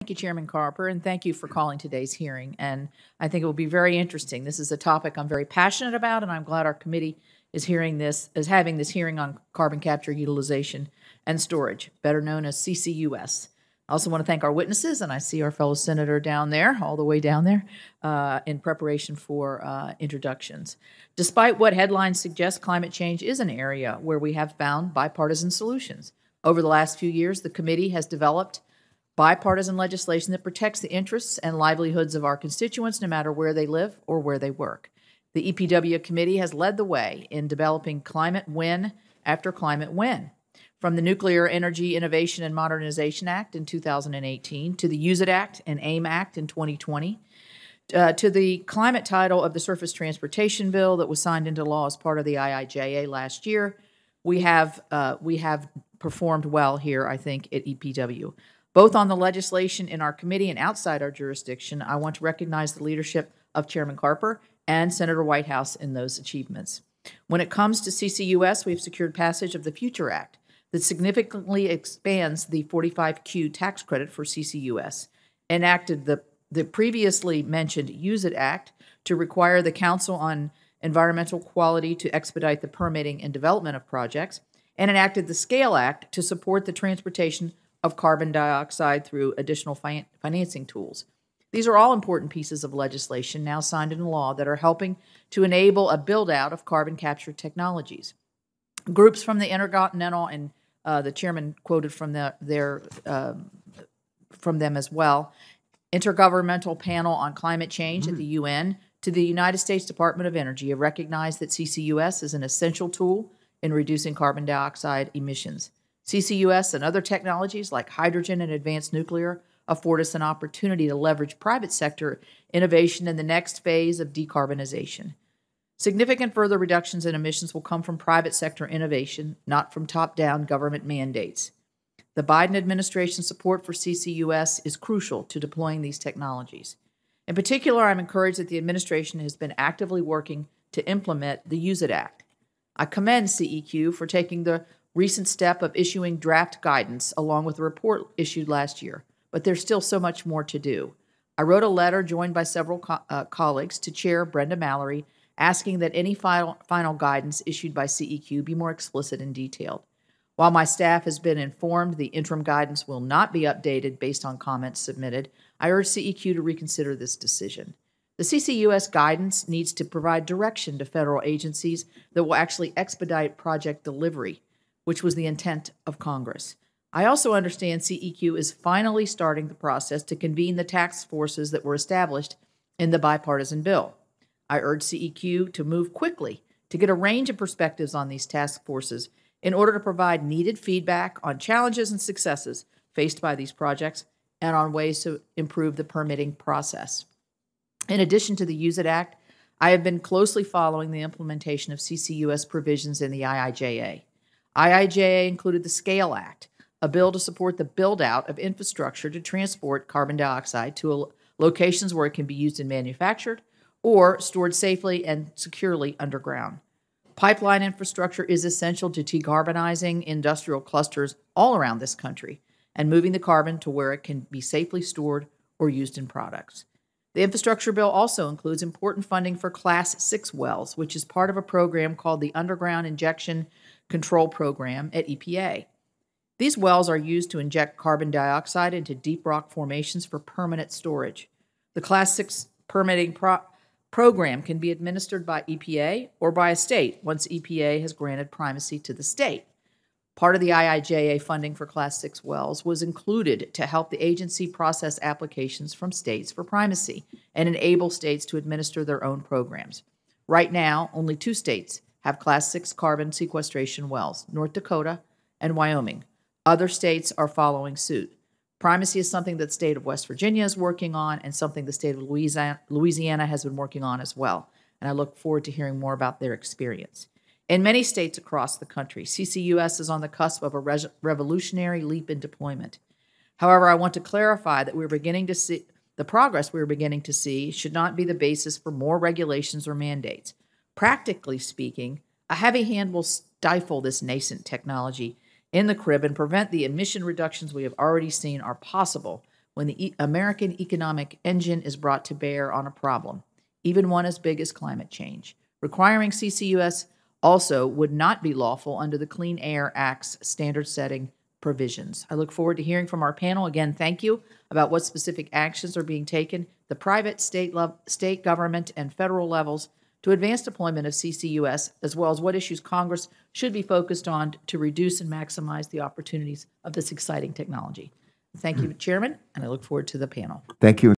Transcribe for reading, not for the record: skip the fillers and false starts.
Thank you, Chairman Carper, and thank you for calling today's hearing. And I think it will be very interesting. This is a topic I'm very passionate about, and I'm glad our committee is having this hearing on carbon capture, utilization, and storage, better known as CCUS. I also want to thank our witnesses, and I see our fellow senator down there, all the way down there, in preparation for introductions. Despite what headlines suggest, climate change is an area where we have found bipartisan solutions. Over the last few years, the committee has developed bipartisan legislation that protects the interests and livelihoods of our constituents no matter where they live or where they work. The EPW committee has led the way in developing climate win after climate win, from the Nuclear Energy Innovation and Modernization Act in 2018 to the Use It Act and AIM Act in 2020, to the climate title of the Surface Transportation Bill that was signed into law as part of the IIJA last year. We have performed well here, I think, at EPW. Both on the legislation in our committee and outside our jurisdiction, I want to recognize the leadership of Chairman Carper and Senator Whitehouse in those achievements. When it comes to CCUS, we've secured passage of the Future Act that significantly expands the 45Q tax credit for CCUS, enacted the previously mentioned Use It Act to require the Council on Environmental Quality to expedite the permitting and development of projects, and enacted the SCALE Act to support the transportation of carbon dioxide through additional financing tools. These are all important pieces of legislation now signed into law that are helping to enable a build-out of carbon capture technologies. Groups from the Intercontinental, and the chairman quoted from from them as well, Intergovernmental Panel on Climate Change at the UN, to the United States Department of Energy, have recognized that CCUS is an essential tool in reducing carbon dioxide emissions. CCUS and other technologies like hydrogen and advanced nuclear afford us an opportunity to leverage private sector innovation in the next phase of decarbonization. Significant further reductions in emissions will come from private sector innovation, not from top-down government mandates. The Biden administration's support for CCUS is crucial to deploying these technologies. In particular, I'm encouraged that the administration has been actively working to implement the Use It Act. I commend CEQ for taking the recent step of issuing draft guidance along with a report issued last year, but there's still so much more to do. I wrote a letter joined by several colleagues to Chair Brenda Mallory asking that any final guidance issued by CEQ be more explicit and detailed. While my staff has been informed the interim guidance will not be updated based on comments submitted, I urge CEQ to reconsider this decision. The CCUS guidance needs to provide direction to federal agencies that will actually expedite project delivery, which was the intent of Congress. I also understand CEQ is finally starting the process to convene the task forces that were established in the bipartisan bill. I urge CEQ to move quickly to get a range of perspectives on these task forces in order to provide needed feedback on challenges and successes faced by these projects and on ways to improve the permitting process. In addition to the Use It Act, I have been closely following the implementation of CCUS provisions in the IIJA. IIJA included the SCALE Act, a bill to support the build-out of infrastructure to transport carbon dioxide to locations where it can be used and manufactured or stored safely and securely underground. Pipeline infrastructure is essential to decarbonizing industrial clusters all around this country and moving the carbon to where it can be safely stored or used in products. The infrastructure bill also includes important funding for Class 6 wells, which is part of a program called the Underground Injection Control Program at EPA. These wells are used to inject carbon dioxide into deep rock formations for permanent storage. The Class 6 permitting program can be administered by EPA or by a state once EPA has granted primacy to the state. Part of the IIJA funding for Class 6 wells was included to help the agency process applications from states for primacy and enable states to administer their own programs. Right now, only 2 states have Class 6 carbon sequestration wells, North Dakota and Wyoming. Other states are following suit. Primacy is something that the state of West Virginia is working on and something the state of Louisiana has been working on as well. And I look forward to hearing more about their experience. In many states across the country, CCUS is on the cusp of a revolutionary leap in deployment. However, I want to clarify that we're beginning to see the progress we're beginning to see should not be the basis for more regulations or mandates. Practically speaking, a heavy hand will stifle this nascent technology in the crib and prevent the emission reductions we have already seen are possible when the American economic engine is brought to bear on a problem, even one as big as climate change. Requiring CCUS also would not be lawful under the Clean Air Act's standard-setting provisions. I look forward to hearing from our panel. Again, thank you about what specific actions are being taken, the private, state government, and federal levels to advance deployment of CCUS, as well as what issues Congress should be focused on to reduce and maximize the opportunities of this exciting technology. Thank you, Chairman, and I look forward to the panel. Thank you.